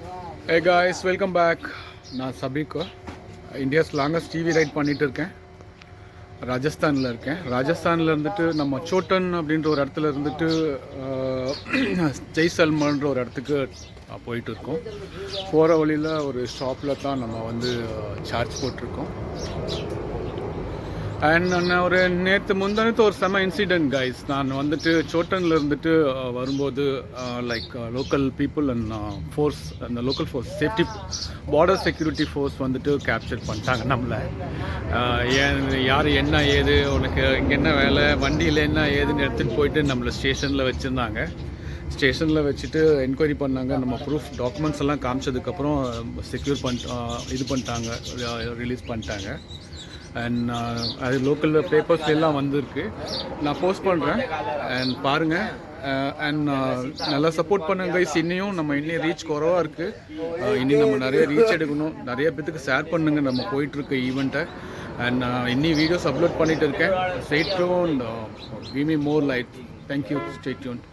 Hey guys, welcome back. நான் சபிகோ India's longest TV right பண்ணிகிட்டு இருக்கேன். ராஜஸ்தானில் இருக்கேன். ராஜஸ்தானில் இருந்துட்டு நம்ம சோட்டன் அப்படின்ற ஒரு இடத்துல இருந்துட்டு ஜெய்சல்மர்ன்ற ஒரு இடத்துக்கு போயிட்டு இருக்கோம். போகிற வழியில் ஒரு ஷாப்பில் தான் நம்ம வந்து சார்ஜ் போட்டிருக்கோம். அண்ட் நான் ஒரு நேற்று முந்தானத்து ஒரு செம இன்சிடென்ட் கைஸ். நான் வந்துட்டு சோட்டனில் இருந்துட்டு வரும்போது like local people and force, அந்த local force safety border security force வந்துட்டு கேப்சர் பண்ணிட்டாங்க நம்மளை. யார் என்ன ஏது, உனக்கு இங்கே என்ன வேலை, வண்டியில் என்ன ஏதுன்னு எடுத்துகிட்டு போயிட்டு நம்மளை ஸ்டேஷனில் வச்சுருந்தாங்க. ஸ்டேஷனில் வச்சுட்டு என்கொயரி பண்ணாங்க. நம்ம ப்ரூஃப் டாக்குமெண்ட்ஸ் எல்லாம் காமிச்சதுக்கப்புறம் செக்யூர் இது பண்ணிட்டாங்க, ரிலீஸ் பண்ணிட்டாங்க. அண்ட் அது லோக்கல் பேப்பர்ஸ் எல்லாம் வந்திருக்கு. நான் போஸ்ட் பண்ணுறேன் அண்ட் பாருங்கள். அண்ட் நல்லா சப்போர்ட் பண்ணுங்க கைஸ். இன்னும் ரீச் குறவாக இருக்குது. இன்னும் நம்ம நிறைய ரீச் எடுக்கணும். நிறைய பேத்துக்கு ஷேர் பண்ணுங்க நம்ம போயிட்டுருக்க ஈவெண்ட்டை. அண்ட் இன்னும் வீடியோஸ் அப்லோட் பண்ணிகிட்டு இருக்கேன். Stay tuned, give me more light. Thank you. Stay tuned.